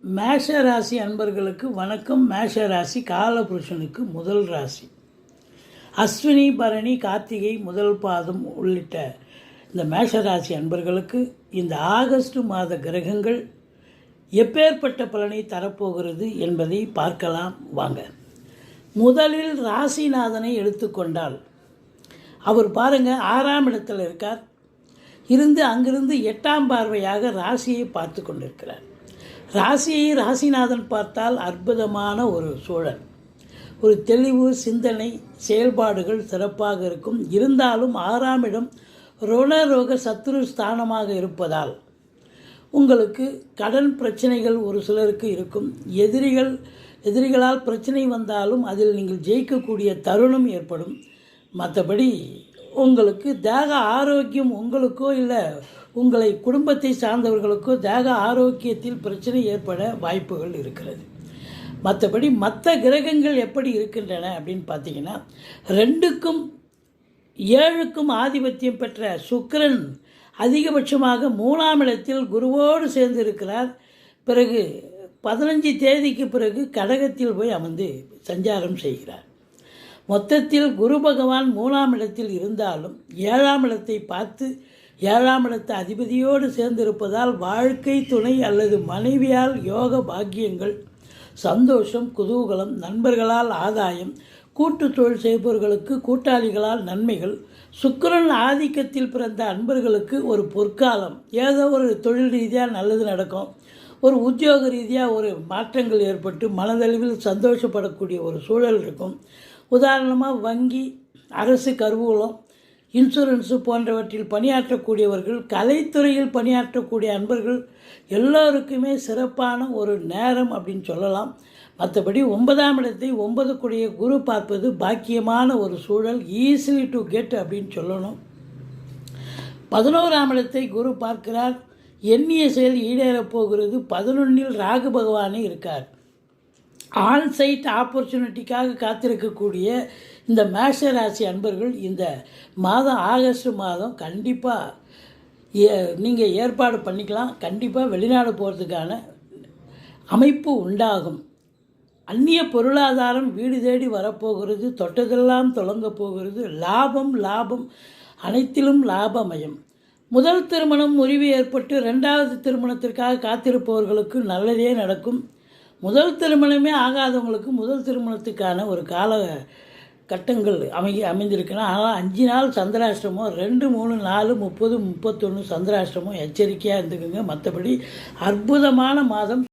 மேஷ ராசி அன்பர்களுக்கு வணக்கம். மேஷ ராசி காலபுருஷனுக்கு முதல் ராசி. அஸ்வினி, பரணி, கார்த்திகை முதல் பாதம் உள்ளிட்ட இந்த மேஷ ராசி அன்பர்களுக்கு இந்த ஆகஸ்ட் மாத கிரகங்கள் எப்பேற்பட்ட பலனை தரப்போகிறது என்பதை பார்க்கலாம் வாங்க. முதலில் ராசிநாதனை எடுத்துக்கொண்டால் அவர் பாருங்கள் 6ஆம் இடத்தில் இருக்கார். அங்கிருந்து 8ஆம் பார்வையாக ராசியை பார்த்து கொண்டிருக்கிறார். ராசியை ராசிநாதன் பார்த்தால் அற்புதமான ஒரு சூழல், ஒரு தெளிவு, சிந்தனை, செயல்பாடுகள் சிறப்பாக இருக்கும். இருந்தாலும் 6ஆம் இடம் ருணரோக சத்துரு ஸ்தானமாக இருப்பதால் உங்களுக்கு கடன் பிரச்சனைகள் ஒரு சிலருக்கு இருக்கும். எதிரிகளால் பிரச்சனை வந்தாலும் அதில் நீங்கள் ஜெயிக்கக்கூடிய தருணம் ஏற்படும். மற்றபடி உங்களுக்கு தேக ஆரோக்கியம், உங்களுக்கோ இல்லை உங்களை குடும்பத்தை சார்ந்தவர்களுக்கோ தேக ஆரோக்கியத்தில் பிரச்சனை ஏற்பட வாய்ப்புகள் இருக்கிறது. மற்றபடி மற்ற கிரகங்கள் எப்படி இருக்கின்றன அப்படின்னு பார்த்தீங்கன்னா, 2க்கும் 7க்கும் ஆதிபத்தியம் பெற்ற சுக்கிரன் அதிகபட்சமாக 3ஆம் இடத்தில் குருவோடு சேர்ந்து இருக்கிறார். பிறகு 15 தேதிக்கு பிறகு கடகத்தில் போய் அமர்ந்து சஞ்சாரம் செய்கிறார். மொத்தத்தில் குரு பகவான் 3ஆம் இடத்தில் இருந்தாலும் 7ஆம் இடத்தை பார்த்து 7ஆம் இடத்து அதிபதியோடு சேர்ந்திருப்பதால் வாழ்க்கை துணை அல்லது மனைவியால் யோக பாக்கியங்கள், சந்தோஷம், குதூகலம், நண்பர்களால் ஆதாயம், கூட்டு தொழில் செய்பவர்களுக்கு கூட்டாளிகளால் நன்மைகள், சுக்கிரன் ஆதிக்கத்தில் பிறந்த அன்பர்களுக்கு ஒரு பொற்காலம், ஏதோ ஒரு தொழில் ரீதியாக நல்லது நடக்கும், ஒரு உத்தியோக ரீதியாக ஒரு மாற்றங்கள் ஏற்பட்டு மனதளவில் சந்தோஷப்படக்கூடிய ஒரு சூழல் இருக்கும். உதாரணமாக வங்கி, அரசு கருவூலம், இன்சூரன்ஸு போன்றவற்றில் பணியாற்றக்கூடியவர்கள், கலைத்துறையில் பணியாற்றக்கூடிய அன்பர்கள் எல்லோருக்குமே சிறப்பான ஒரு நேரம் அப்படின்னு சொல்லலாம். மற்றபடி 9ஆம் இடத்தை 9 குரு பார்ப்பது பாக்கியமான ஒரு சூழல், ஈஸிலி டு கெட் அப்படின்னு சொல்லணும். 11ஆம் இடத்தை குரு பார்க்கிறார். எண்ணிய செயல் ஈடேறப் போகிறது. 11இல் ராகு பகவானே இருக்கார். ஆன்சைட் ஆப்பர்ச்சுனிட்டிக்காக காத்திருக்கக்கூடிய இந்த மேஷ ராசி அன்பர்கள் இந்த மாதம், ஆகஸ்ட் மாதம் கண்டிப்பாக நீங்கள் ஏற்பாடு பண்ணிக்கலாம். கண்டிப்பாக வெளிநாடு போகிறதுக்கான அமைப்பு உண்டாகும். அந்நிய பொருளாதாரம் வீடு தேடி வரப்போகிறது. தொட்டதெல்லாம் தொடங்க போகிறது. லாபம் அனைத்திலும் லாபமயம். முதல் திருமணம் முறிவு ஏற்பட்டு 2வது திருமணத்திற்காக காத்திருப்பவர்களுக்கு நல்லதே நடக்கும். முதல் திருமணமே ஆகாதவங்களுக்கு முதல் திருமணத்துக்கான ஒரு கால கட்டங்கள் அமைந்திருக்குன்னா, ஆனால் 5 நாள் சந்திராஷ்டிரமம், 2, 3, 4, 30, 31 சந்திராஷ்டிரமம், எச்சரிக்கையாக இருந்துக்குங்க. மற்றபடி அற்புதமான மாதம்.